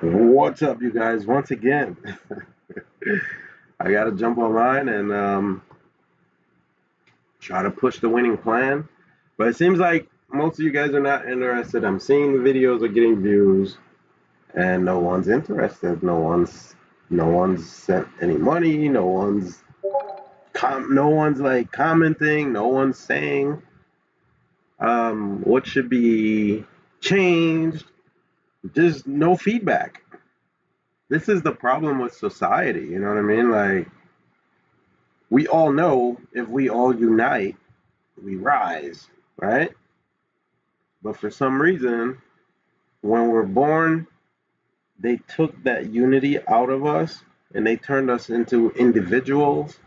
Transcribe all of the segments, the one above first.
What's up, you guys? Once again, I got to jump online and try to push the winning plan. But it seems like most of you guys are not interested. I'm seeing the videos are getting views, and no one's interested. No one's sent any money. No one's like commenting. No one's saying what should be changed. Just no feedback. This is the problem with society. You know what I mean? Like, we all know if we all unite, we rise, right? But for some reason, when we're born, they took that unity out of us and they turned us into individuals.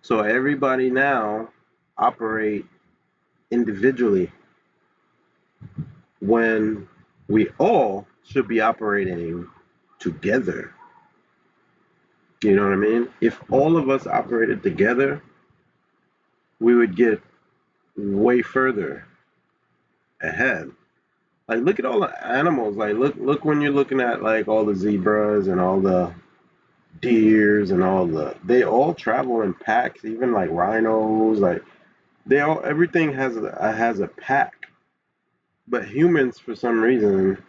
So everybody now operate individually when we all should be operating together. You know what I mean? If all of us operated together, we would get way further ahead. Like, look at all the animals. Like, look when you're looking at like all the zebras and all the deers and they all travel in packs. Even like rhinos, like they all everything has a pack. But humans, for some reason,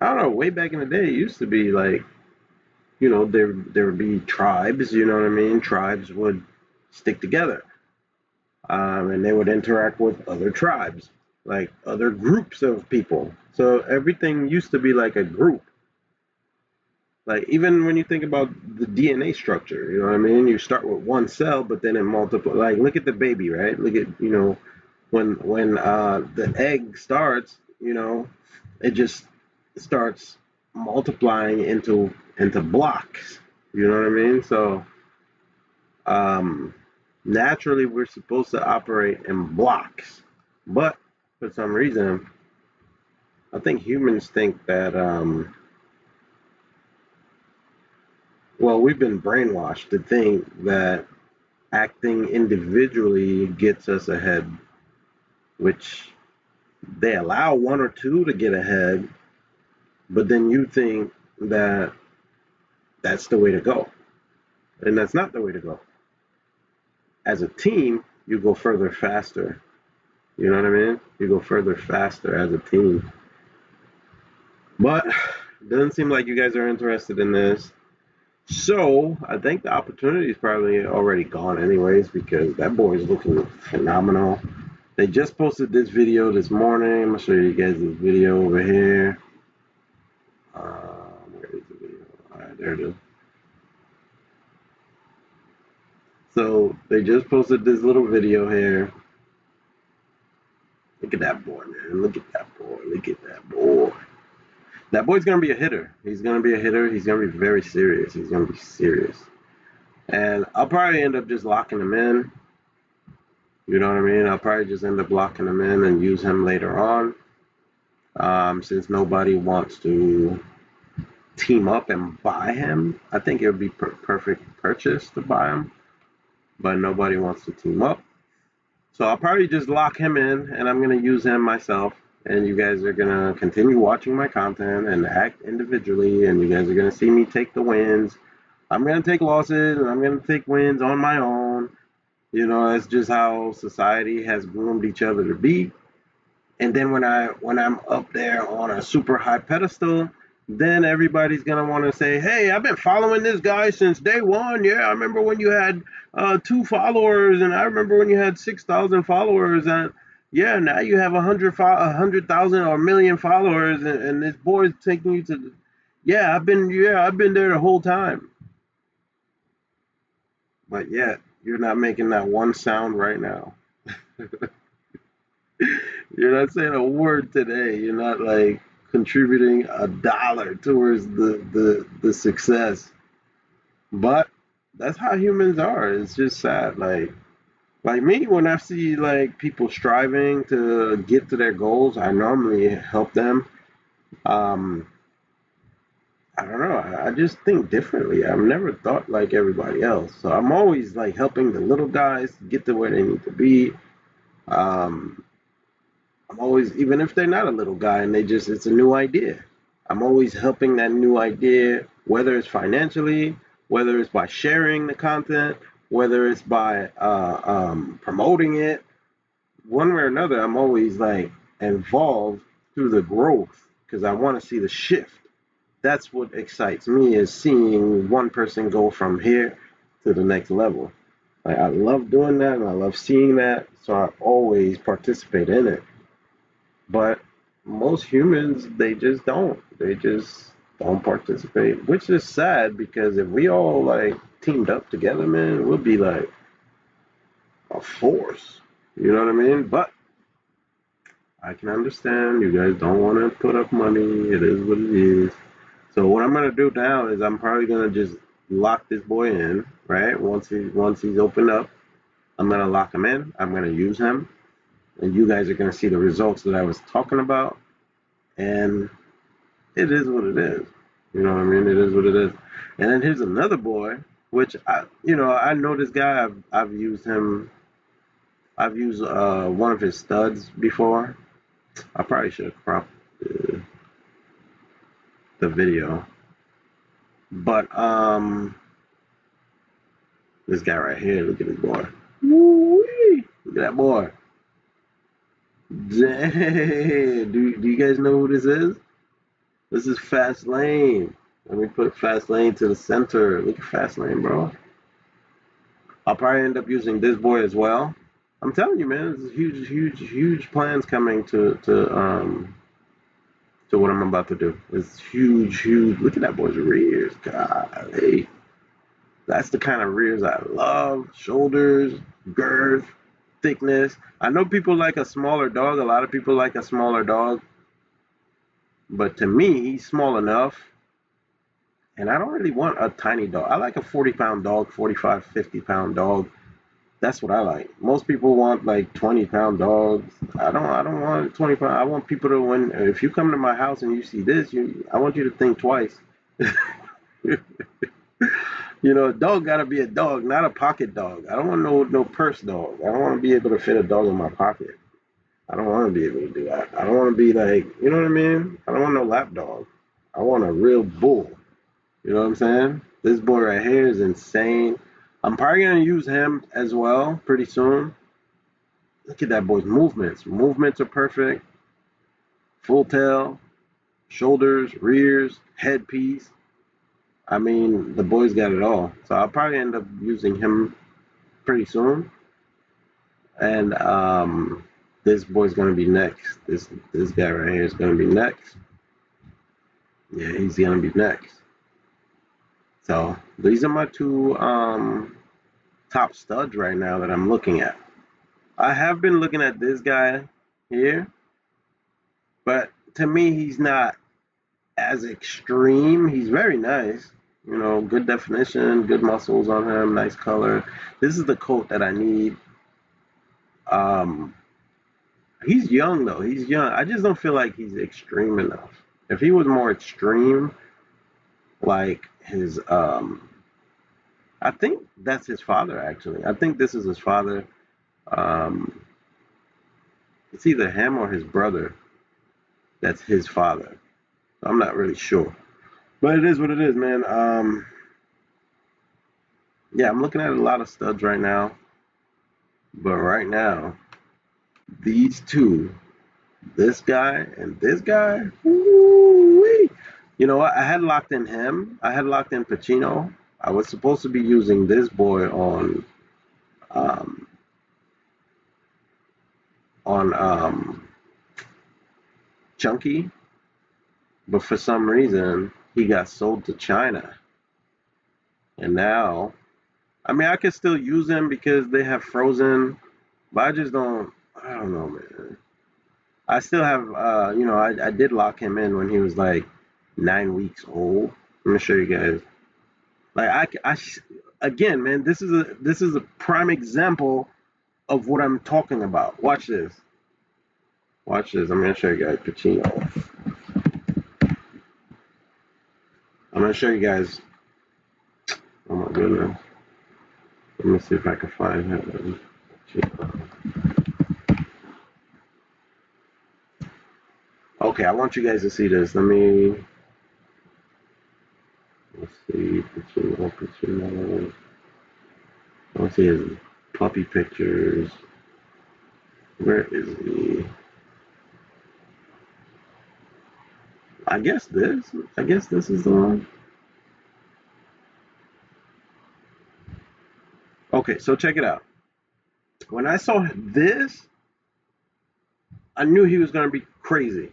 I don't know. Way back in the day, it used to be like, there would be tribes. You know what I mean? Tribes would stick together, and they would interact with other tribes, like other groups of people. So everything used to be like a group. Like, even when you think about the DNA structure, you know what I mean? You start with one cell, but then it multiplies. Like, look at the baby, right? Look at, when the egg starts, it just starts multiplying into blocks. You know what I mean? So um, naturally, we're supposed to operate in blocks, but for some reason, I think humans think that we've been brainwashed to think that acting individually gets us ahead, which they allow one or two to get ahead, but then you think that that's the way to go. And that's not the way to go. As a team, you go further faster. You know what I mean? You go further faster as a team. But it doesn't seem like you guys are interested in this. So I think the opportunity is probably already gone, anyways, because that boy is looking phenomenal. They just posted this video this morning. I'm gonna show you guys this video over here. Where is the video? All right, there it is. So they just posted this little video here. Look at that boy, man. Look at that boy. Look at that boy. That boy's gonna be a hitter. He's gonna be a hitter. He's gonna be very serious. He's gonna be serious. And I'll probably end up just locking him in. You know what I mean? I'll probably just end up locking him in and use him later on. Since nobody wants to team up and buy him, I think it would be perfect purchase to buy him, but nobody wants to team up. So I'll probably just lock him in and I'm going to use him myself. And you guys are going to continue watching my content and act individually. And you guys are going to see me take the wins. I'm going to take losses and I'm going to take wins on my own. That's just how society has groomed each other to be. And then when I'm up there on a super high pedestal, then everybody's gonna want to say, "Hey, I've been following this guy since day one. Yeah, I remember when you had 2 followers, and I remember when you had 6,000 followers, and yeah, now you have 100,000 or a million followers, and this boy's taking you to, yeah, I've been there the whole time, but yet you're not making that one sound right now. You're not saying a word today. You're not like contributing $1 towards the success. But that's how humans are. It's just sad. Like me, when I see like people striving to get to their goals, I normally help them. Um, I don't know. I just think differently. I've never thought like everybody else. So I'm always like helping the little guys get to where they need to be. Um, I'm always, even if they're not a little guy and it's a new idea. I'm always helping that new idea, whether it's financially, whether it's by sharing the content, whether it's by promoting it, one way or another. I'm always like involved through the growth because I want to see the shift. That's what excites me is seeing one person go from here to the next level. Like I love doing that and I love seeing that, so I always participate in it. But most humans, they just don't. They just don't participate, which is sad because if we all like teamed up together, man, we'll be like a force. You know what I mean? But I can understand you guys don't want to put up money. It is what it is. So what I'm gonna do now is I'm probably gonna just lock this boy in, right? Once he's opened up, I'm gonna lock him in. I'm gonna use him, and you guys are gonna see the results that I was talking about. And it is what it is. You know what I mean? It is what it is. And then here's another boy, which I know this guy. I've used him. I've used one of his studs before. I probably should have cropped the video, but this guy right here. Look at this boy. Woo-wee. Look at that boy. Dang. Do you guys know who this is? This is Fast Lane. Let me put Fast Lane to the center. Look at Fast Lane, bro. I'll probably end up using this boy as well. I'm telling you, man, there's huge plans coming to what I'm about to do. It's huge. Look at that boy's rears. Golly. That's the kind of rears I love. Shoulders, girth, thickness. I know people like a smaller dog. A lot of people like a smaller dog. But to me, he's small enough. And I don't really want a tiny dog. I like a 40-pound dog, 45, 50-pound dog. That's what I like. Most people want like 20-pound dogs. I don't want 20 pound. I want people to when if you come to my house and you see this, I want you to think twice. A dog gotta be a dog, not a pocket dog. I don't want no purse dog. I don't want to be able to fit a dog in my pocket. I don't want to be able to do that. I don't want to be like, you know what I mean? I don't want no lap dog. I want a real bull. You know what I'm saying? This boy right here is insane. I'm probably gonna use him as well pretty soon. Look at that boy's movements. Movements are perfect. Full tail, shoulders, rears, headpiece. I mean, the boy's got it all. So I'll probably end up using him pretty soon. And this boy's gonna be next. This guy right here is gonna be next. Yeah, he's gonna be next. So these are my two top studs right now that I'm looking at. I have been looking at this guy here, but to me, he's not as extreme. He's very nice. Good definition, good muscles on him, nice color. This is the coat that I need. Um, he's young though. He's young. I just don't feel like he's extreme enough. If he was more extreme, like his, I think that's his father actually. I think this is his father. Um, it's either him or his brother. That's his father. I'm not really sure, but it is what it is, man. Yeah, I'm looking at a lot of studs right now, but right now, these two, this guy and this guy, woo-wee. You know what? I had locked in him. I had locked in Pacino. I was supposed to be using this boy um, on Chunky, but for some reason he got sold to China, and now, I mean, I can still use him because they have Frozen, but I just don't. I don't know, man. I still have, I did lock him in when he was like 9 weeks old. Let me show you guys. Like again, man, this is a prime example of what I'm talking about. Watch this. Watch this. I'm gonna show you guys Pacino. I'm gonna show you guys. Oh my goodness. Let me see if I can find him. Okay, I want you guys to see this. Let me. see Pacino. I want to see his puppy pictures. Where is he? I guess this. I guess this is the one. Okay, so check it out. When I saw this, I knew he was gonna be crazy.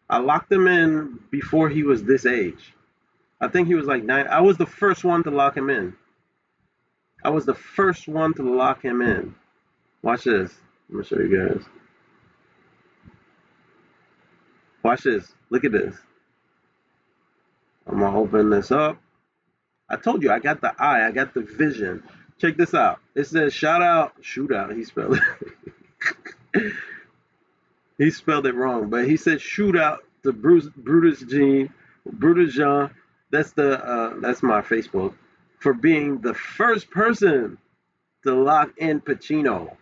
I locked him in before he was this age. I think he was like 9. I was the first one to lock him in. I was the first one to lock him in. Watch this. I'm gonna show you guys. Watch this. Look at this. I'm gonna open this up. I told you I got the eye. I got the vision. Check this out. It says shootout. He spelled it. He spelled it wrong, but he said shootout to Brutus Jean. That's my Facebook for being the first person to lock in Pacino.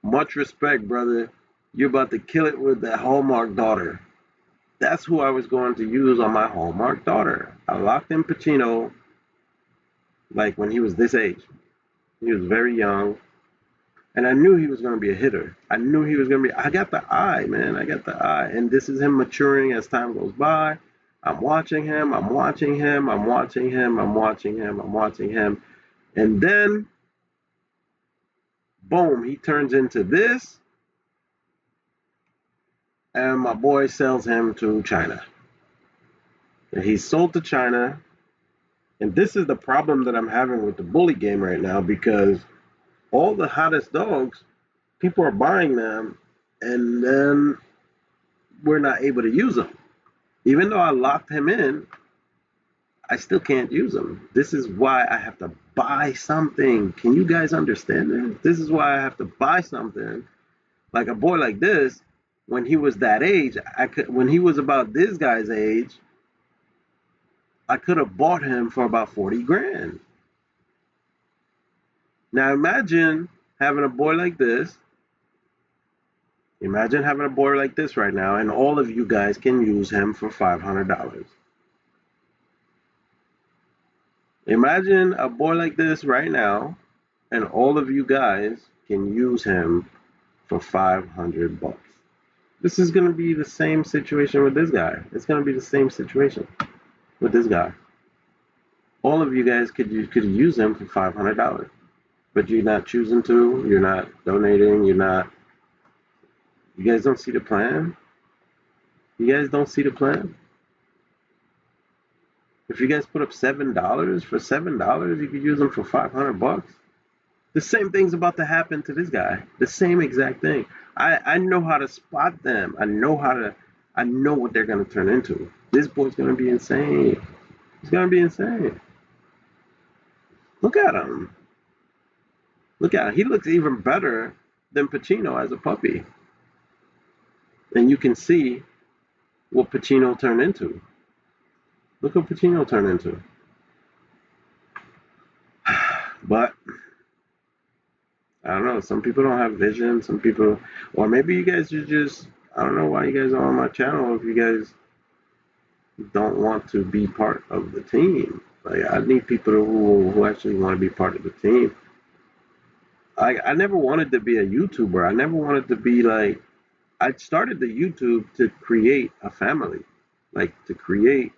Much respect, brother. You're about to kill it with that Hallmark daughter. That's who I was going to use on my Hallmark daughter. I locked in Pacino like when he was this age. He was very young. And I knew he was going to be a hitter. I knew he was going to be. I got the eye, man. I got the eye. And this is him maturing as time goes by. I'm watching him. I'm watching him. I'm watching him. I'm watching him. I'm watching him. And then, boom, he turns into this. And my boy sells him to China. And he's sold to China. And this is the problem that I'm having with the bully game right now because all the hottest dogs, people are buying them. And then we're not able to use them. Even though I locked him in, I still can't use him. This is why I have to buy something. Can you guys understand this? This is why I have to buy something. Like a boy like this, when he was that age, when he was about this guy's age, I could have bought him for about 40 grand. Now imagine having a boy like this. Imagine having a boy like this right now, and all of you guys can use him for $500. Imagine a boy like this right now, and all of you guys can use him for 500 bucks. This is going to be the same situation with this guy. It's going to be the same situation with this guy. All of you guys could use him for $500, but you're not choosing to. You're not donating. You're not. You guys don't see the plan. You guys don't see the plan. If you guys put up $7 for $7, you could use them for 500 bucks. The same thing's about to happen to this guy. The same exact thing. I know how to spot them. I know what they're gonna turn into. This boy's gonna be insane. He's gonna be insane. Look at him. Look at him. He looks even better than Pacino as a puppy. And you can see what Pacino turned into. Look what Pacino turned into. But I don't know. Some people don't have vision. Some people, or maybe you guys are just. I don't know why you guys are on my channel if you guys don't want to be part of the team. Like I need people who actually want to be part of the team. I never wanted to be a YouTuber. I never wanted to be like. I started the YouTube to create a family, like to create.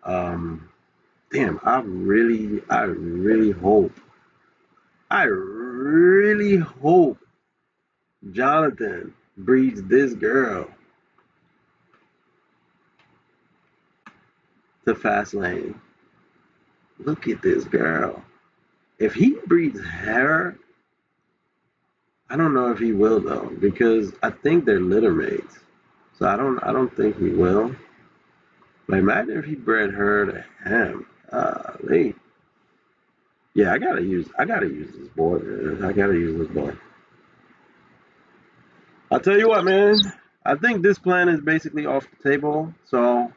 Um, damn, I really hope Jonathan breeds this girl to Fastlane. Look at this girl. If he breeds her, I don't know if he will though, because I think they're litter mates. So I don't think he will. But imagine if he bred her to him. Yeah, I gotta use this boy, man. I gotta use this boy. I'll tell you what, man. I think this plan is basically off the table. So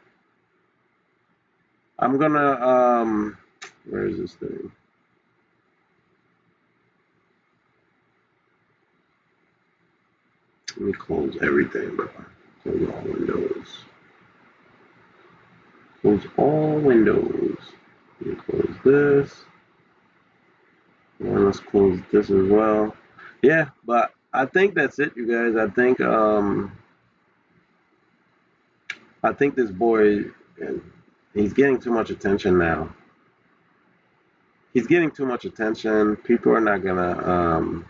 I'm gonna where is this thing? Let me close everything, bro. Close all windows. Close all windows. Close this. And let's close this as well. Yeah, but I think that's it, you guys. I think this boy, he's getting too much attention now. He's getting too much attention. People are not gonna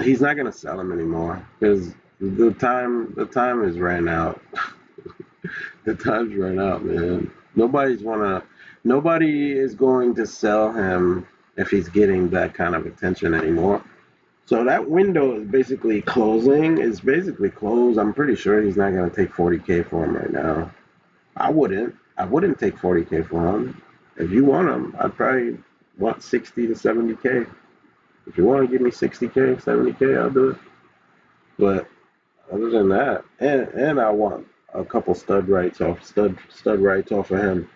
he's not gonna sell him anymore because the time is ran out. The time's run out, man. Nobody is going to sell him if he's getting that kind of attention anymore. So that window is basically closing. It's basically closed. I'm pretty sure he's not gonna take 40K for him right now. I wouldn't. I wouldn't take 40K for him. If you want him, I'd probably want 60 to 70K. If you want to give me 60K, 70K, I'll do it. But other than that, and I want a couple stud rights off of him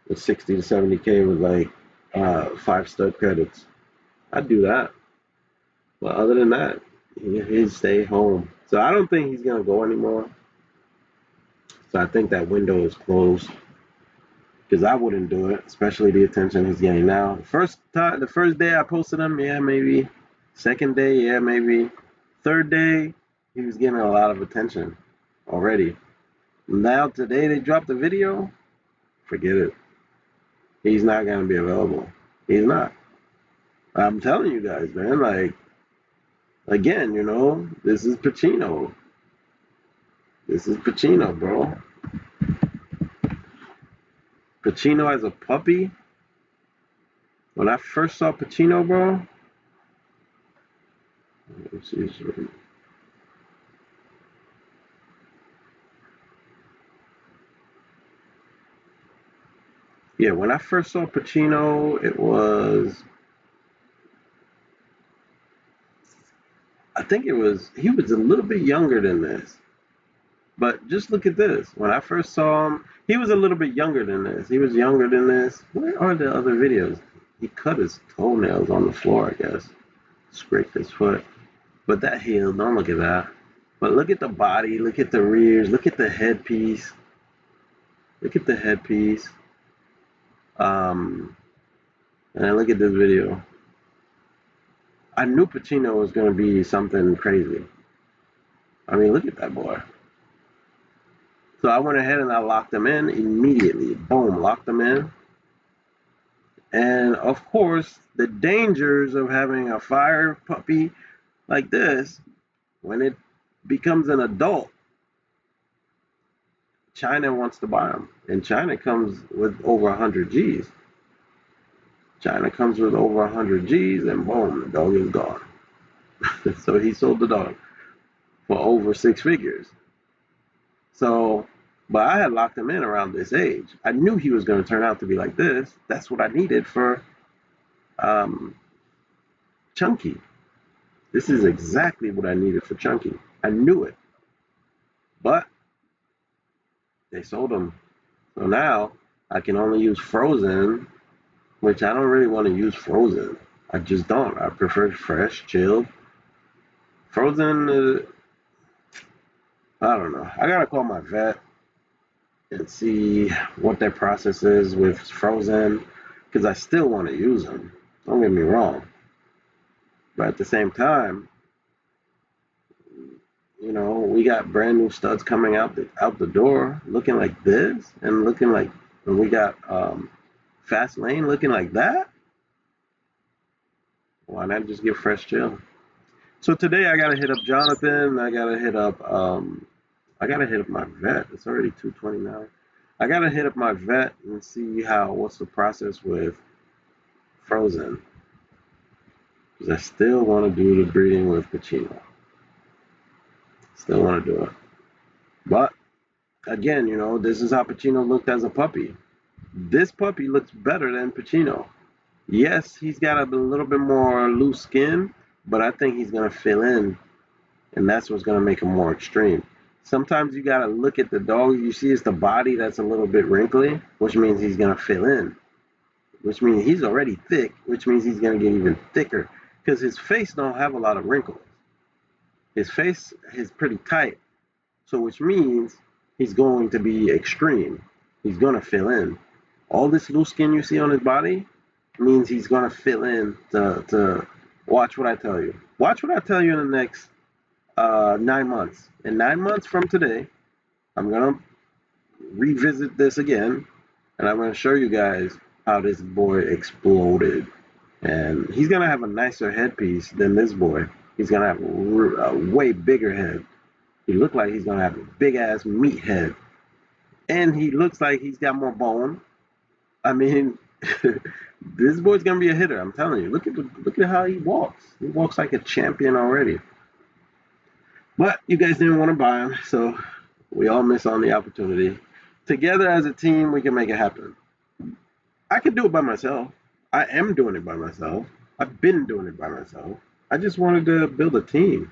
with 60 to 70K with like 5 stud credits. I'd do that. But other than that, he'd stay home. So I don't think he's gonna go anymore. So I think that window is closed because I wouldn't do it, especially the attention he's getting now. The first day I posted him, yeah, maybe. Second day, yeah, maybe. Third day, he was getting a lot of attention already. Now today they dropped the video, forget it. He's not gonna be available. He's not. I'm telling you guys, man. Like again, this is Pacino. This is Pacino, bro. Pacino as a puppy. When I first saw Pacino, bro. Let's see. Yeah, when I first saw Pacino, I think he was a little bit younger than this. But just look at this. When I first saw him, he was a little bit younger than this. He was younger than this. Where are the other videos? He cut his toenails on the floor, I guess. Scraped his foot. But that healed. Don't look at that. But look at the body. Look at the rears. Look at the headpiece. Look at the headpiece. Um, and look at this video. I knew Pacino was going to be something crazy. I mean, look at that boy. So I went ahead and I locked him in immediately. Boom, locked him in. And of course, the dangers of having a fire puppy like this, when it becomes an adult, China wants to buy them. And China comes with over 100 G's. China comes with over 100 G's, and boom, the dog is gone. So he sold the dog for over 6 figures. So, but I had locked him in around this age. I knew he was going to turn out to be like this. That's what I needed for Chunky. This is exactly what I needed for Chunky. I knew it. But they sold him. So now I can only use Frozen, which I don't really want to use Frozen. I just don't. I prefer fresh, chilled. Frozen, I don't know. I gotta call my vet and see what their process is with Frozen, because I still want to use them. Don't get me wrong. But at the same time, we got brand new studs coming out the door looking like this, and we got Fast Lane looking like that. Why not just get fresh chill? So today I gotta hit up Jonathan. I gotta hit up my vet. It's already 2:29. I gotta hit up my vet and see what's the process with Frozen, because I still want to do the breeding with Pacino. Still want to do it, but again, this is how Pacino looked as a puppy. This puppy looks better than Pacino. Yes, he's got a little bit more loose skin, but I think he's gonna fill in, and that's what's gonna make him more extreme. Sometimes you gotta look at the dog. You see, it's the body that's a little bit wrinkly, which means he's gonna fill in. Which means he's already thick, which means he's gonna get even thicker, because his face don't have a lot of wrinkles. His face is pretty tight, so which means he's going to be extreme. He's going to fill in. All this loose skin you see on his body means he's going to fill in to watch what I tell you. Watch what I tell you in the next 9 months. In 9 months from today, I'm going to revisit this again, and I'm going to show you guys how this boy exploded. And he's going to have a nicer headpiece than this boy. He's going to have a way bigger head. He looks like he's going to have a big-ass meat head. And he looks like he's got more bone. I mean, this boy's going to be a hitter. I'm telling you. Look at how he walks. He walks like a champion already. But you guys didn't want to buy him, so we all miss on the opportunity. Together as a team, we can make it happen. I can do it by myself. I am doing it by myself. I've been doing it by myself. I just wanted to build a team.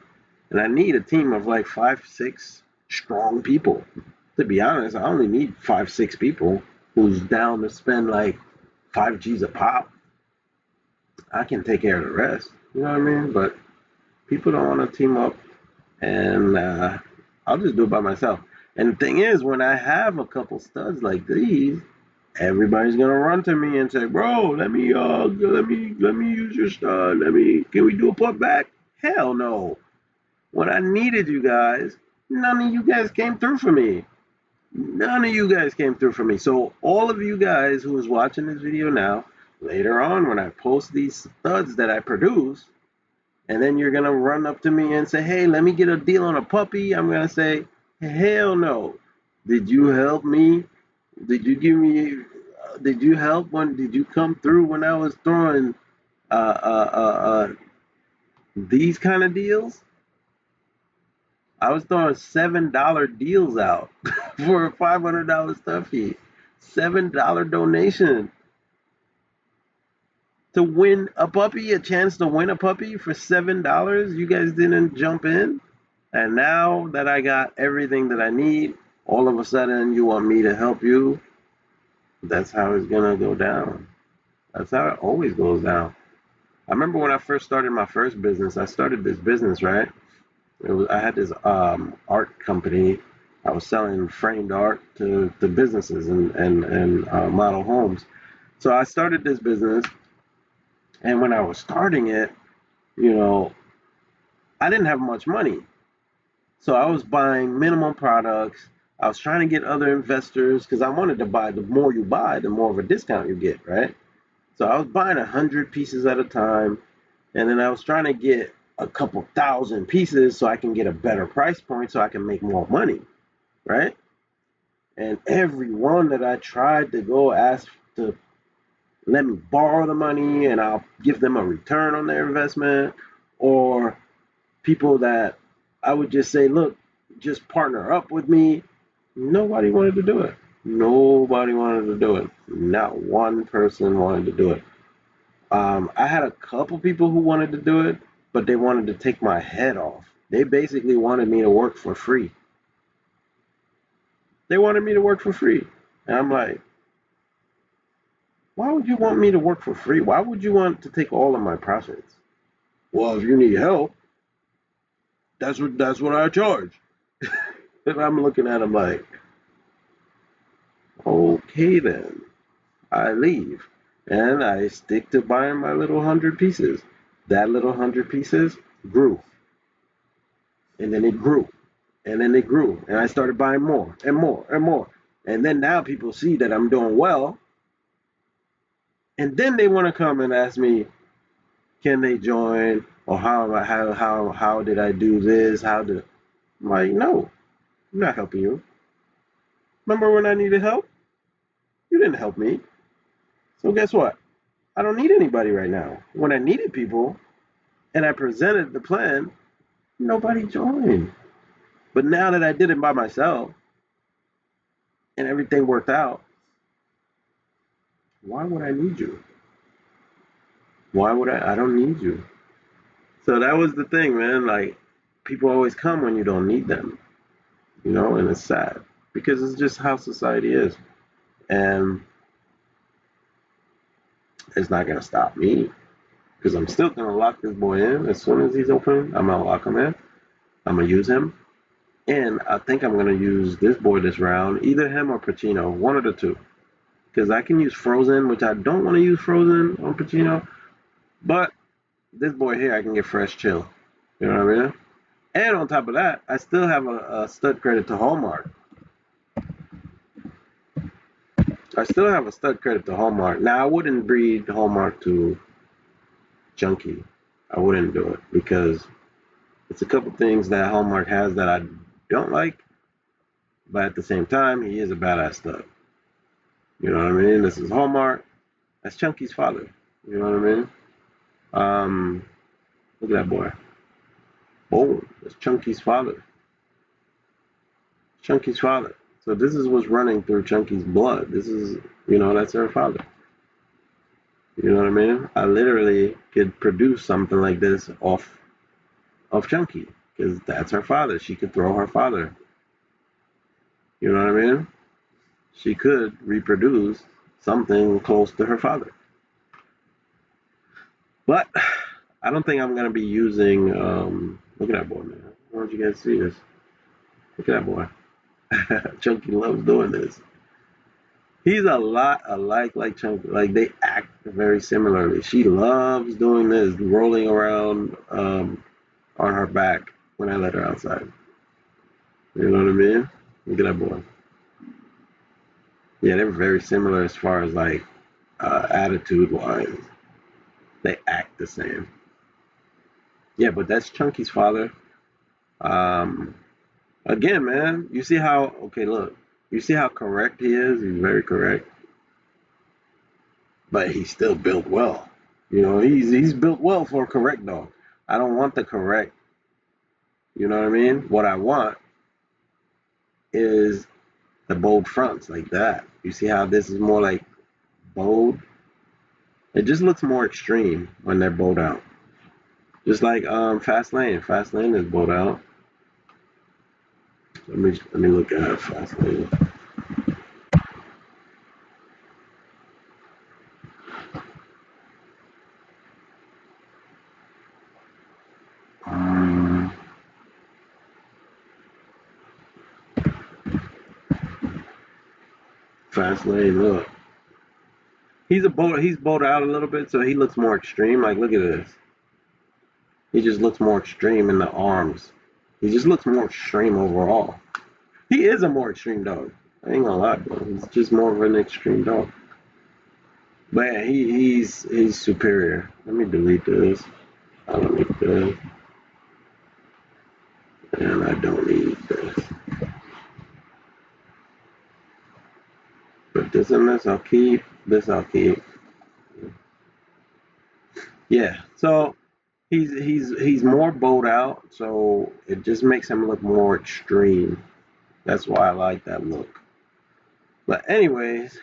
And I need a team of like 5, 6 strong people. To be honest, I only need 5, 6 people who's down to spend like 5 G's a pop. I can take care of the rest. You know what I mean? But people don't want to team up, and I'll just do it by myself. And the thing is, when I have a couple studs like these, everybody's gonna run to me and say, "Bro, let me use your stud. Can we do a putback?" Hell no. When I needed you guys, none of you guys came through for me. None of you guys came through for me. So all of you guys who is watching this video now, later on when I post these studs that I produce, and then you're gonna run up to me and say, "Hey, let me get a deal on a puppy," I'm gonna say, "Hell no. Did you help me? Did you give me? Did you help when? Did you come through when I was throwing uh, uh, uh, uh, these kind of deals? I was throwing $7 deals out for a $500 stuffy. $7 donation to win a puppy, a chance to win a puppy for $7. You guys didn't jump in, and now that I got everything that I need, all of a sudden you want me to help you. That's how it's gonna go down. That's how it always goes down. I remember when I first started my first business. I started this business, right? I had this art company. I was selling framed art to businesses and model homes. So I started this business, and when I was starting it, you know, I didn't have much money. So I was buying minimum products. I was trying to get other investors because I wanted to buy. The more you buy, the more of a discount you get, right? So I was buying 100 pieces at a time, and then I was trying to get a couple thousand pieces so I can get a better price point so I can make more money, right? And everyone that I tried to go ask to let me borrow the money and I'll give them a return on their investment, or people that I would just say, look, just partner up with me. Nobody wanted to do it. Nobody wanted to do it. Not one person wanted to do it. I had a couple people who wanted to do it, but they wanted to take my head off. They basically wanted me to work for free. They wanted me to work for free. And I'm like, why would you want me to work for free? Why would you want to take all of my profits? Well, if you need help, that's what I charge. And I'm looking at them like, okay then. I leave. And I stick to buying my little 100 pieces. That little 100 pieces grew. And then it grew. And then it grew. And I started buying more and more and more. And then now people see that I'm doing well. And then they want to come and ask me, can they join? Or how did I do this? I'm like, no, I'm not helping you. Remember when I needed help? You didn't help me. So guess what? I don't need anybody right now. When I needed people and I presented the plan, nobody joined. But now that I did it by myself and everything worked out, why would I need you? Why would I? I don't need you. So that was the thing, man. Like, people always come when you don't need them, and it's sad because it's just how society is. And it's not going to stop me because I'm still going to lock this boy in. As soon as he's open, I'm going to lock him in. I'm going to use him. And I think I'm gonna use this boy this round, either him or Pacino, one of the two. Because I can use Frozen, which I don't want to use Frozen on Pacino, but this boy here I can get fresh chill. You know what I mean? And on top of that, I still have a stud credit to Hallmark. I still have a stud credit to Hallmark. Now I wouldn't breed Hallmark to Junkie. I wouldn't do it because it's a couple things that Hallmark has that I don't like, but at the same time, he is a badass stud. You know what I mean? This is Hallmark. That's Chunkie's father. You know what I mean? Look at that boy. Boom. That's Chunkie's father. Chunkie's father. So this is what's running through Chunkie's blood. This is, that's her father. You know what I mean? I literally could produce something like this off of Chunky because that's her father. She could throw her father. You know what I mean? She could reproduce something close to her father. But I don't think I'm gonna be using. Look at that boy, man. Why don't you guys see this? Look at that boy. Chunky loves doing this. He's a lot alike like Chunky. Like they act very similarly. She loves doing this, rolling around on her back when I let her outside. You know what I mean? Look at that boy. Yeah, they're very similar as far as like attitude wise. They act the same. Yeah, but that's Chunky's father. Um, Again, man, you see how? Okay, look, you see how correct he is. He's very correct, but he's still built well. He's built well for a correct dog. I don't want the correct. You know what I mean? What I want is the bold fronts like that. You see how this is more like bold? It just looks more extreme when they're bowed out. Just like Fast Lane. Fast Lane is bowed out. Let me look at Fast Lane. Um, Fast Lane, look. He's bowed out a little bit, so he looks more extreme. Like look at this. He just looks more extreme in the arms. He just looks more extreme overall. He is a more extreme dog. I ain't gonna lie, bro. He's just more of an extreme dog. But yeah, he's superior. Let me delete this. I don't need this. And I don't need this. But this and this I'll keep. This I'll keep. Yeah. So he's more bowed out, so it just makes him look more extreme. That's why I like that look. But anyways,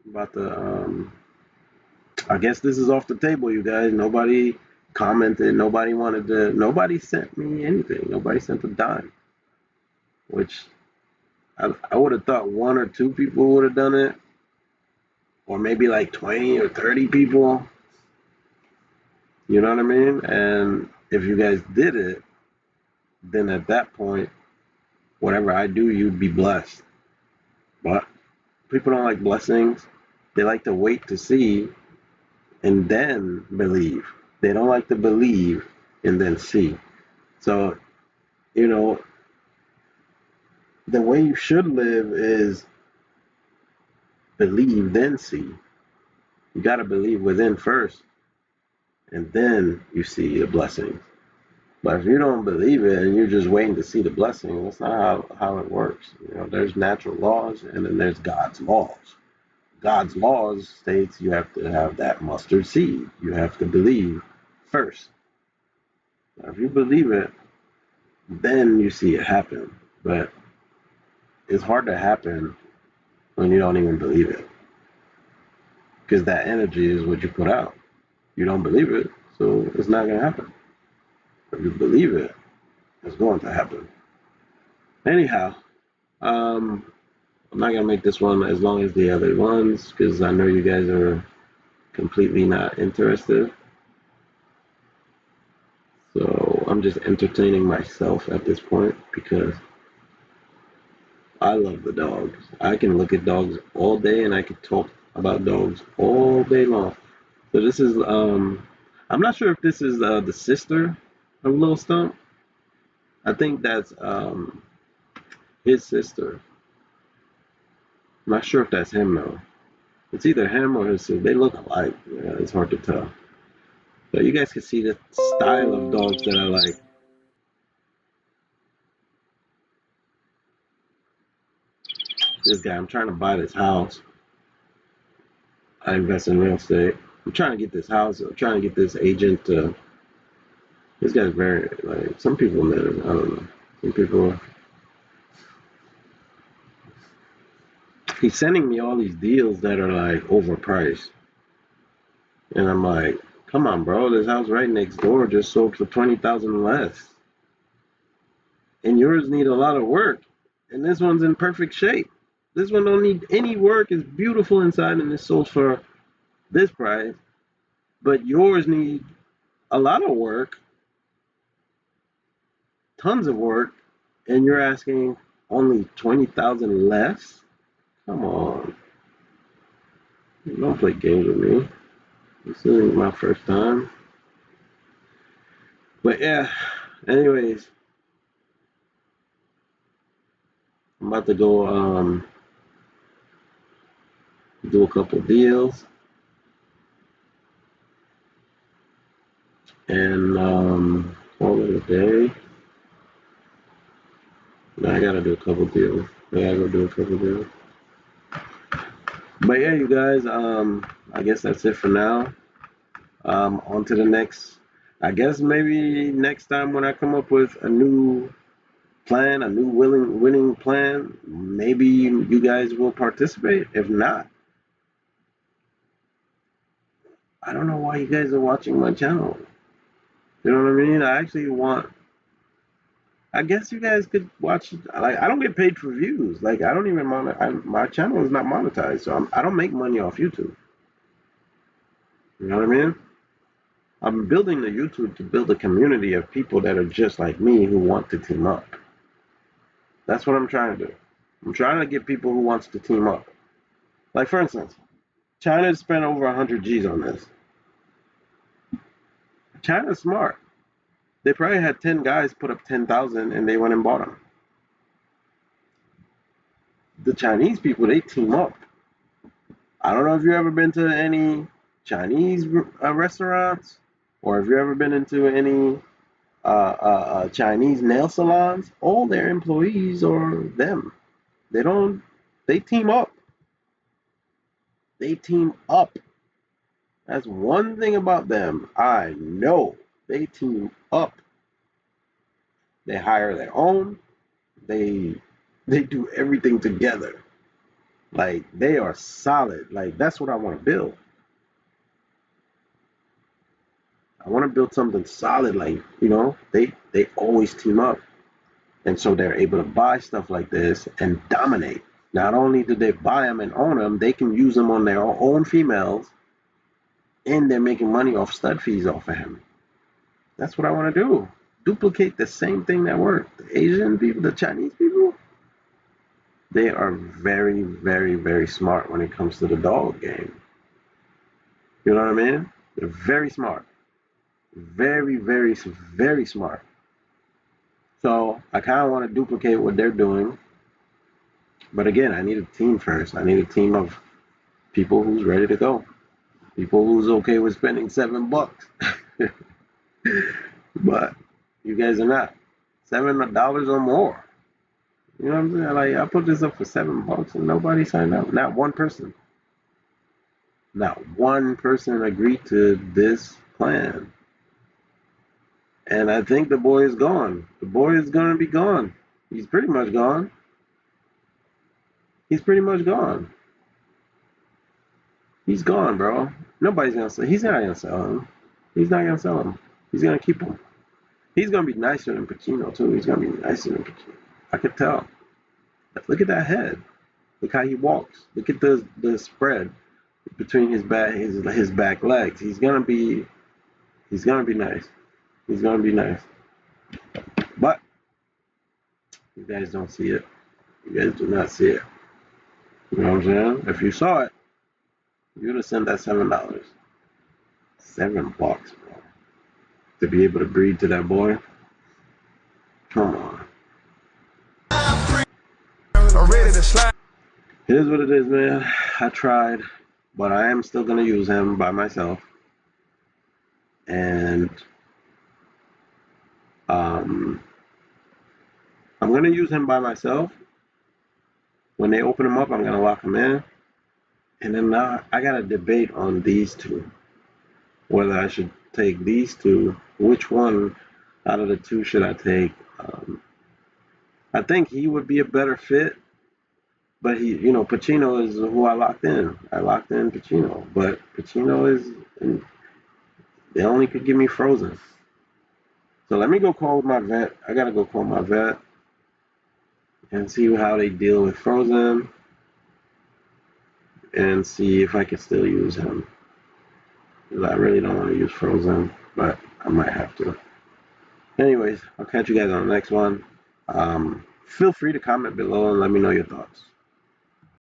about the I guess this is off the table, you guys. Nobody commented. Nobody sent me anything. Nobody sent a dime. Which I would have thought one or two people would have done it, or maybe like 20 or 30 people. You know what I mean? And if you guys did it, then at that point, whatever I do, you'd be blessed. But people don't like blessings. They like to wait to see and then believe. They don't like to believe and then see. So, you know, the way you should live is believe, then see. You got to believe within first, and then you see the blessings. But if you don't believe it and you're just waiting to see the blessing, that's not how it works. There's natural laws and then there's God's laws. God's laws states you have to have that mustard seed. You have to believe first. Now, if you believe it, then you see it happen. But it's hard to happen when you don't even believe it. Because that energy is what you put out. You don't believe it, so it's not going to happen. If you believe it, it's going to happen. Anyhow, I'm not going to make this one as long as the other ones because I know you guys are completely not interested. So I'm just entertaining myself at this point because I love the dogs. I can look at dogs all day and I can talk about dogs all day long. So this is I'm not sure if this is the sister of Lil Stump. I think that's his sister. I'm not sure if that's him though. It's either him or his sister. They look alike. Yeah, it's hard to tell. But you guys can see the style of dogs that I like. This guy, I'm trying to buy this house. I invest in real estate. I'm trying to get this house. I'm trying to get this agent to. This guy's very like some people, man. I don't know. Some people. He's sending me all these deals that are like overpriced, and I'm like, come on, bro. This house right next door just sold for 20,000 less, and yours need a lot of work, and this one's in perfect shape. This one don't need any work. It's beautiful inside, and it's sold for this price. But yours need a lot of work, tons of work, and you're asking only 20,000 less. Come on, don't play games with me. This isn't my first time. But yeah, anyways, I'm about to go do a couple deals and call it a day. I gotta do a couple deals. I gotta go do a couple deals. But yeah, you guys, I guess that's it for now. On to the next. I guess maybe next time when I come up with a new plan, a new winning plan, maybe you guys will participate. If not, I don't know why you guys are watching my channel. You know what I mean? I actually want. I guess you guys could watch. Like, I don't get paid for views. Like, I don't even my channel is not monetized, so I don't make money off YouTube. You know what I mean? I'm building the YouTube to build a community of people that are just like me who want to team up. That's what I'm trying to do. I'm trying to get people who wants to team up. Like, for instance, China spent over 100 G's on this. China's smart. They probably had 10 guys put up 10,000 and they went and bought them. The Chinese people, they team up. I don't know if you've ever been to any Chinese restaurants or if you've ever been into any Chinese nail salons. All their employees are them. They don't, they team up. They team up. That's one thing about them. I know they team up. They hire their own. They they do everything together. Like they are solid. Like that's what I want to build. I want to build something solid. Like they always team up, and so they're able to buy stuff like this and dominate. Not only do they buy them and own them, they can use them on their own females, and they're making money off stud fees off of him. That's what I want to do. Duplicate the same thing that worked. The Asian people, the Chinese people, they are very, very, very smart when it comes to the dog game. You know what I mean? They're very smart. Very, very, very smart. So I kind of want to duplicate what they're doing. But again, I need a team first. I need a team of people who's ready to go. People who's okay with spending $7. But you guys are not. $7 or more. You know what I'm saying? Like I put this up for $7 and nobody signed up. Not one person. Not one person agreed to this plan. And I think the boy is gone. The boy is gonna be gone. He's pretty much gone. He's pretty much gone. He's gone, bro. Nobody's gonna sell. He's not gonna sell him. He's not gonna sell him. He's gonna keep him. He's gonna be nicer than Pacino too. He's gonna be nicer than Pacino. I could tell. Look at that head. Look how he walks. Look at the spread between his back legs. He's gonna be nice. He's gonna be nice. But you guys don't see it. You guys do not see it. You know what I'm saying? If you saw it, you'd have sent that $7. $7, bro. To be able to breed to that boy. Come on. I'm ready to slide. Here's what it is, man. I tried, but I am still gonna use him by myself. And I'm gonna use him by myself. When they open him up, I'm gonna lock him in. And then now I got a debate on these two. Whether I should take these two, which one out of the two should I take? I think he would be a better fit, but Pacino is who I locked in. I locked in Pacino, but Pacino is, they only could give me Frozen. So let me go call my vet. I gotta go call my vet and see how they deal with Frozen and see if I can still use him. Because I really don't want to use Frozen, but I might have to. Anyways, I'll catch you guys on the next one. Feel free to comment below and let me know your thoughts.